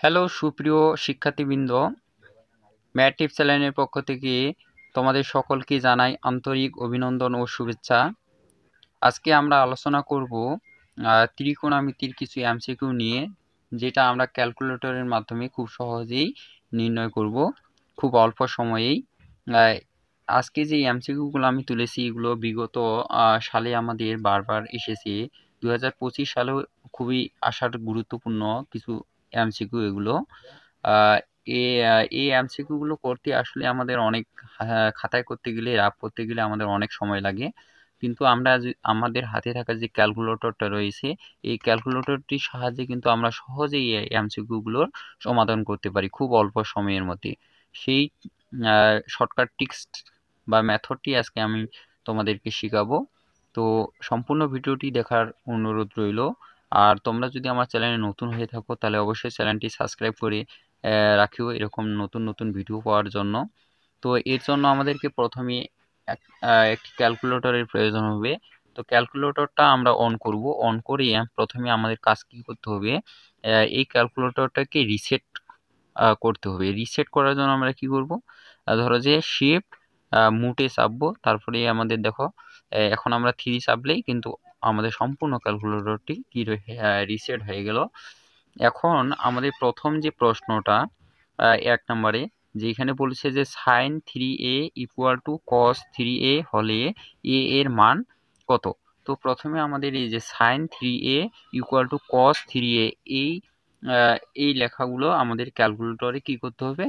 Hello সুপ্রিয় শিক্ষার্থীবৃন্দ, math tips চ্যানেলের পক্ষ থেকে তোমাদের সকলকে জানাই আন্তরিক অভিনন্দন ও শুভেচ্ছা। আজকে আমরা আলোচনা করব ত্রিকোণমিতির কিছু এমসিকিউ নিয়ে, যেটা আমরা ক্যালকুলেটরের মাধ্যমে খুব সহজেই নির্ণয় করব খুব অল্প সময়েই। আজকে যে এমসিকিউগুলো আমি তুলেছি এগুলো বিগত সালে আমাদের বারবার এসেছে। 2025 সালেও খুবই আসার গুরুত্বপূর্ণ কিছু এমসিকিউ এগুলো। এই এমসিকিউগুলো করতে আসলে আমাদের অনেক খাতায় করতে গেলে রাফ করতে গেলে আমাদের অনেক সময় লাগে, কিন্তু আমরা আমাদের হাতে থাকা যে ক্যালকুলেটরটা রয়েছে এই ক্যালকুলেটরটির সাহায্যে কিন্তু আমরা সহজেই এই এমসিকিউগুলোর সমাধান করতে পারি খুব অল্প সময়ের মধ্যে। সেই শর্টকাট টিক্স বা মেথডটি আজকে আমি তোমাদেরকে শেখাবো। তো সম্পূর্ণ ভিডিওটি দেখার অনুরোধ রইল। আর তোমরা যদি আমার চ্যানেলে নতুন হয়ে থাকো তাহলে অবশ্যই চ্যানেলটি সাবস্ক্রাইব করে রাখিও এরকম নতুন নতুন ভিডিও পাওয়ার জন্য। তো এর জন্য আমাদেরকে প্রথমে একটি ক্যালকুলেটরের প্রয়োজন হবে। তো ক্যালকুলেটরটা আমরা অন করব। অন করে প্রথমে আমাদের কাজ কি করতে হবে, এই ক্যালকুলেটরটাকে রিসেট করতে হবে। রিসেট করার জন্য আমরা কি করব, ধরো যে শিফট মুটে চাপবো, তারপরে আমাদের দেখো এখন আমরা 3 চাপলেই কিন্তু আমাদের সম্পূর্ণ ক্যালকুলেটরটি কি রিসেট হয়ে গেল। এখন আমাদের প্রথম যে প্রশ্নটা 1 নম্বরে যেখানে বলেছে যে sign 3a equal to cos 3a হলে এ এর মান কত। তো প্রথমে আমাদের এই যে sign 3a equal to cos 3a এই লেখাগুলো আমাদের ক্যালকুলেটরে কি করতে হবে,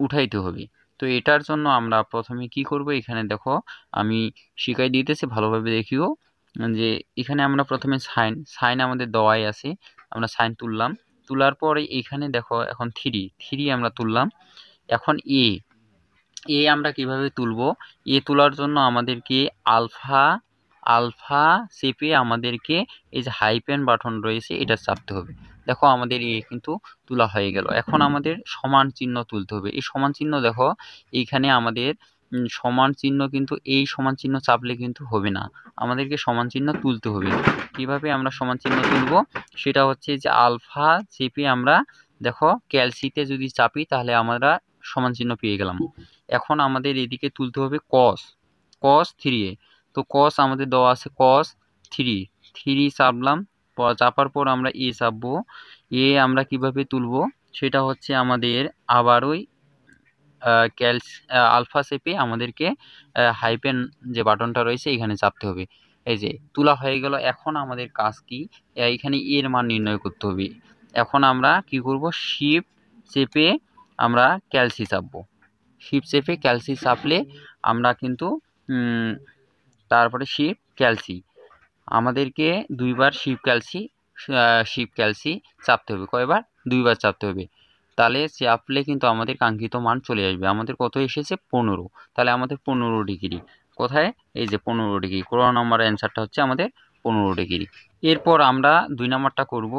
উঠাইতে হবে। তো এটার জন্য আমরা প্রথমে কি করব, এখানে দেখো আমি শিখাই দিতেছি, ভালোভাবে দেখিও। যে এখানে আমরা প্রথমে সাইন আমাদের দেওয়াই আছে, আমরা সাইন তুললাম। তোলার পরে এখানে দেখো এখন থ্রি আমরা তুললাম। এখন এ আমরা কিভাবে তুলবো, তোলার জন্য আমাদেরকে আলফা আলফা চেপে আমাদেরকে এই যে হাইপেন বাটন রয়েছে এটা চাপতে হবে। দেখো আমাদের কিন্তু তোলা হয়ে গেল। এখন আমাদের সমান চিহ্ন তুলতে হবে। এই সমান চিহ্ন দেখো এইখানে আমাদের সমান চিহ্ন, কিন্তু এই সমান চিহ্ন চাপলে কিন্তু হবে না, আমাদেরকে সমান চিহ্ন তুলতে হবে। কিভাবে আমরা সমান চিহ্ন তুলব, সেটা হচ্ছে যে আলফা চেপে আমরা দেখো ক্যালসিতে যদি চাপি তাহলে আমরা সমান চিহ্ন পেয়ে গেলাম। এখন আমাদের এদিকে তুলতে হবে কস 3a। তো কস আমাদের দেওয়া আছে কস 3 চাপলাম। চাপার পর আমরা চাপবো। আমরা কিভাবে তুলবো, সেটা হচ্ছে আমাদের আবারই আলফা চেপে আমাদেরকে হাইপেন যে বাটনটা রয়েছে এখানে চাপতে হবে। এই যে তোলা হয়ে গেল। এখন আমাদের কাজ কি, এখানে এর মান নির্ণয় করতে হবে। এখন আমরা কি করব, শিফট চেপে আমরা ক্যালসি চাপবো। শিফট চেপে ক্যালসি চাপলে আমরা কিন্তু তারপরে শিফট ক্যালসি আমাদেরকে দুইবার শিফট ক্যালসি চাপতে হবে। কয়বার, দুইবার চাপতে হবে। তাহলে চাপলে কিন্তু আমাদের কাঙ্ক্ষিত মান চলে আসবে। আমাদের কত এসেছে, 15। তাহলে আমাদের 15 ডিগ্রি কোথায়, এই যে 15 ডিগ্রি। কোন নম্বর অ্যান্সারটা হচ্ছে আমাদের 15 ডিগ্রি। এরপর আমরা 2 নম্বরটা করব।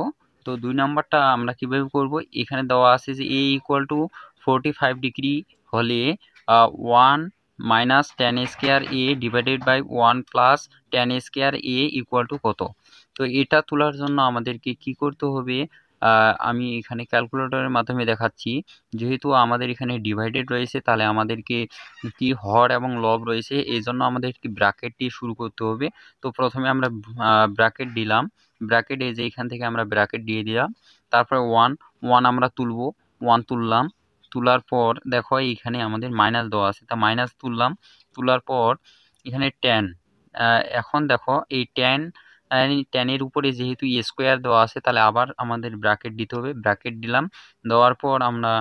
তো 2 নম্বরটা আমরা কিভাবে করব, এখানে দেওয়া আছে যে এ ইকুয়াল টু 45 ডিগ্রি হলে 1 minus tan square A divided by 1 plus tan square A equal to কত। তো এটা তোলার জন্য আমাদেরকে কি করতে হবে, আমি এখানে ক্যালকুলেটরের মাধ্যমে দেখাচ্ছি। যেহেতু আমাদের এখানে ডিভাইডেড রয়েছে তাহলে আমাদেরকে কি হর এবং লব রয়েছে, এই জন্য আমাদেরকে ব্র্যাকেট দিয়ে শুরু করতে হবে। তো প্রথমে আমরা ব্র্যাকেট দিলাম। ব্র্যাকেট এই যে এখান থেকে আমরা ব্র্যাকেট দিয়ে দিলাম। তারপরে ওয়ান আমরা তুলবো। 1 তুললাম। তোলার পর দেখো এইখানে আমাদের মাইনাস দেওয়া আছে, তা মাইনাস তুললাম। তোলার পর এখানে ট্যান, এখন দেখো এই ট্যানের উপরে যেহেতু স্কোয়ার দেওয়া আছে তাহলে আবার আমাদের ব্র্যাকেট দিতে হবে। ব্র্যাকেট দিলাম, দেওয়ার পর আমরা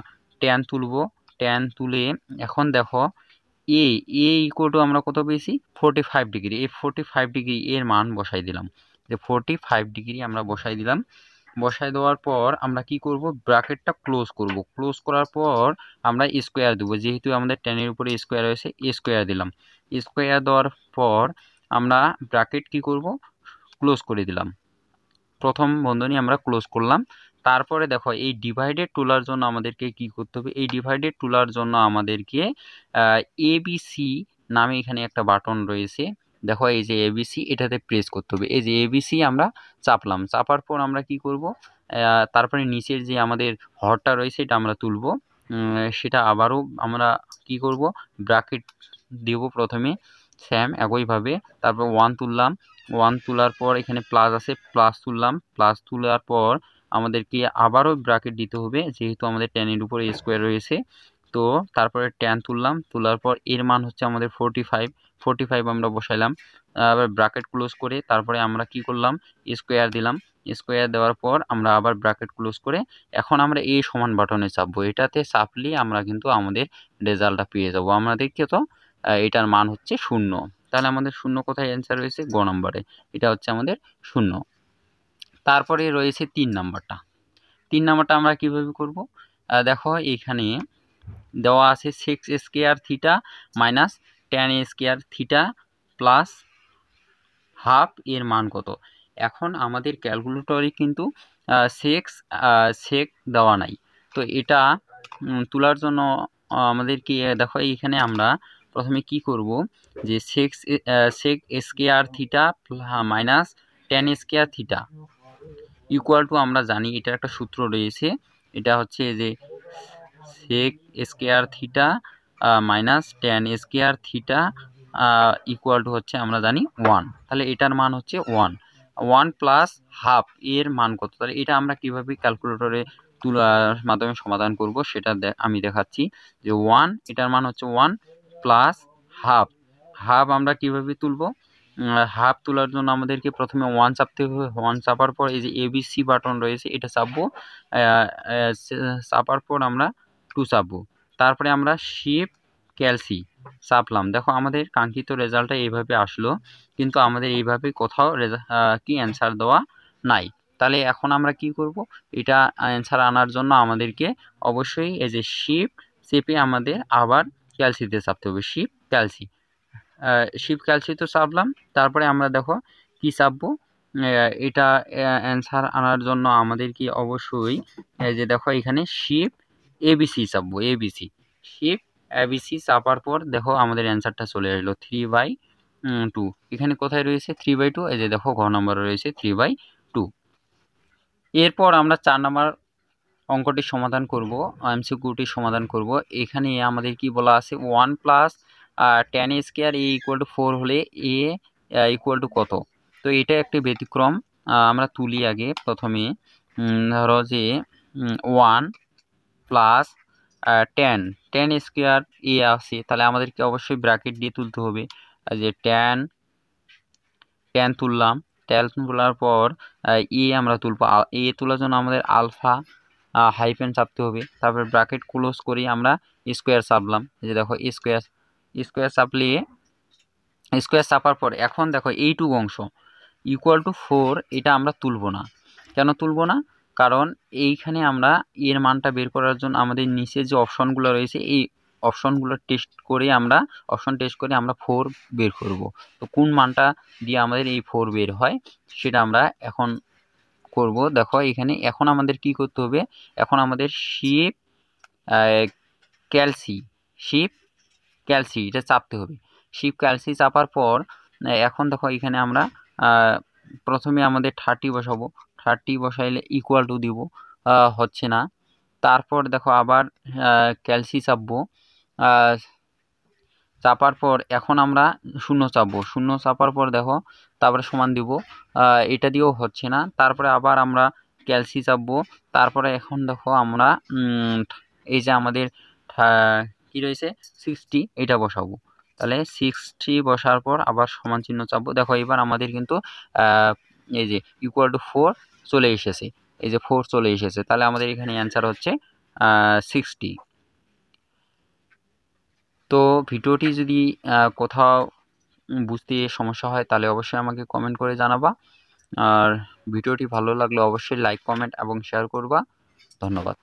ট্যান তুলবো। ট্যান তুলে এখন দেখো এ ইকুয়াল টু আমরা কত পেয়েছি, 45 ডিগ্রি। এই 45 ডিগ্রি এর মান বসাই দিলাম, যে 45 ডিগ্রি আমরা বসাই দিলাম। বসাই দেওয়ার পর আমরা কি করব, ব্র্যাকেটটা ক্লোজ করব। ক্লোজ করার পর আমরা স্কোয়ার দেবো, যেহেতু আমাদের টেনের উপরে স্কোয়ার রয়েছে স্কোয়ার দিলাম। স্কোয়ার দেওয়ার পর আমরা ব্র্যাকেট কি করব, ক্লোজ করে দিলাম। প্রথম বন্ধনী আমরা ক্লোজ করলাম। তারপরে দেখো এই ডিভাইডেড তোলার জন্য আমাদেরকে কি করতে হবে, এই ডিভাইডেড তোলার জন্য আমাদেরকে এবিসি নামে এখানে একটা বাটন রয়েছে, দেখো এই যে এবিসি এটাতে প্রেস করতে হবে। এই যে এবিসি আমরা চাপলাম, চাপার পর আমরা কি করব, তারপরে নিচের যে আমাদের হরটা রয়েছে এটা আমরা তুলব। সেটা আবারও আমরা কি করব, ব্র্যাকেট দেব প্রথমে স্যাম একইভাবে, তারপর 1 তুললাম, 1 তোলার পর এখানে প্লাস আছে, প্লাস তুললাম, প্লাস তোলার পর আমাদেরকে আবারও ব্র্যাকেট দিতে হবে যেহেতু আমাদের টেনের উপরে স্কোয়ার রয়েছে। তো তারপরে ট্যান তুললাম, তোলার পর এর মান হচ্ছে আমাদের 45 আমরা বসাইলাম। আবার ব্র্যাকেট ক্লোজ করে তারপরে আমরা কি করলাম, স্কোয়ার দিলাম, স্কোয়ার দেওয়ার পর আমরা আবার ব্র্যাকেট ক্লোজ করে এখন আমরা এই সমান বাটনে চাপবো। এটাতে চাপলে আমরা কিন্তু আমাদের রেজাল্টটা পেয়ে যাবো। আমাদেরকে তো এটার মান হচ্ছে 0। তাহলে আমাদের 0 কোথায় অ্যান্সার রয়েছে, গ নম্বরে, এটা হচ্ছে আমাদের 0। তারপরে রয়েছে 3 নাম্বারটা। 3 নাম্বারটা আমরা কিভাবে করব, দেখো এখানে দেওয়া আছে sex square theta minus tan square theta plus half এর মান কত। এখন আমাদের ক্যালকুলেটরে কিন্তু সেক দেওয়া নাই, তো এটা তোলার জন্য আমাদেরকে দেখো এইখানে আমরা প্রথমে কি করব, যে sec square theta minus tan square theta equal to, আমরা জানি এটার একটা সূত্র রয়েছে, এটা হচ্ছে যে sec square theta minus tan square theta equal to হচ্ছে আমরা জানি 1। তাহলে এটার মান হচ্ছে 1 প্লাস হাফ এর মান কত। তাহলে এটা আমরা কিভাবে ক্যালকুলেটরে তুলার মাধ্যমে সমাধান করব সেটা আমি দেখাচ্ছি। যে 1 এটার মান হচ্ছে 1 প্লাস হাফ আমরা কিভাবে তুলব, হাফ তোলার জন্য আমাদেরকে প্রথমে 1 চাপতে হবে। 1 চাপার পর এই যে এবিসি বাটন রয়েছে এটা চাপবো, চাপার পর আমরা 2 চাপবো, তারপরে আমরা শিফট ক্যালসি চাপলাম। দেখো আমাদের কাঙ্ক্ষিত রেজাল্টটা এইভাবে আসলো, কিন্তু আমাদের এইভাবে কোথাও কি অ্যান্সার দেওয়া নাই। তাহলে এখন আমরা কি করব, এটা অ্যান্সার আনার জন্য আমাদেরকে অবশ্যই এই যে শিফট চেপে আমাদের আবার ক্যালসিতে চাপতে হবে, শিফট ক্যালসি তো চাপলাম। তারপরে আমরা দেখো কি চাপবো, এটা অ্যান্সার আনার জন্য আমাদের কি অবশ্যই এই যে দেখো এখানে শিফট এবিসি চাপবো, শিফট এবিসি চাপার পর দেখো আমাদের অ্যান্সারটা চলে আসলো 3/2। এখানে কোথায় রয়েছে 3/2, এই যে দেখো ঘ নম্বরে রয়েছে 3/2। এরপর আমরা 4 নম্বর অঙ্কটি সমাধান করব, এমসিকিউটি সমাধান করব। এখানে আমাদের কি বলা আছে, 1 plus tan square A equal two 4 হলে এ ইকুয়াল টু কত। তো এটা একটি ব্যতিক্রম, আমরা তুলি আগে প্রথমে। ধরো যে 1 প্লাস ট্যান স্কোয়ার এ আছে, তাহলে আমাদেরকে অবশ্যই ব্র্যাকেট দিয়ে তুলতে হবে। যে ট্যান তুললাম, ট্যান তোলার পর এ আমরা তুলবো, এ তোলার জন্য আমাদের আলফা হাইফেন চাপতে হবে, তারপর ব্র্যাকেট ক্লোজ করি আমরা স্কোয়ার চাপলাম। এই যে দেখো স্কোয়ার চাপলে, স্কোয়ার চাপার পর এখন দেখো এইটুকু অংশ ইকুয়াল টু 4 এটা আমরা তুলব না। কেন তুলব না, কারণ এইখানে আমরা এর মানটা বের করার জন্য আমাদের নিচে যে অপশনগুলো রয়েছে এই অপশন টেস্ট করে আমরা 4 বের করব। তো কোন মানটা দিয়ে আমাদের এই 4 বের হয় সেটা আমরা এখন করব। দেখো এখানে এখন আমাদের কি করতে হবে, এখন আমাদের শিফট ক্যালসি এটা চাপতে হবে। শিফট ক্যালসি চাপার পর এখন দেখো এখানে আমরা প্রথমে আমাদের 30 বসাবো, 30 বসাইলে ইকুয়াল টু দিব, হচ্ছে না। তারপর দেখো আবার ক্যালসি চাপবো, চাপার পর এখন আমরা 0 চাপবো, 0 চাপার পর দেখো তারপরে সমান দিব, এটা দিয়েও হচ্ছে না। তারপরে আবার আমরা ক্যালসি চাপবো, তারপরে এখন দেখো আমরা এই যে আমাদের কি রয়েছে 60 এটা বসাবো। তাহলে 60 বসার পর আবার সমান চিহ্ন চাপবো। দেখো এবার আমাদের কিন্তু এই যে ইকুয়াল টু 4 চলে এসেছে, এই যে 4 চলে এসেছে। তাহলে আমাদের এখানে অ্যান্সার হচ্ছে 60। তো ভিডিওটি যদি কোথাও বুঝতে সমস্যা হয় তাহলে অবশ্যই আমাকে কমেন্ট করে জানাবা। আর ভিডিওটি ভালো লাগলে অবশ্যই লাইক, কমেন্ট এবং শেয়ার করবা। ধন্যবাদ।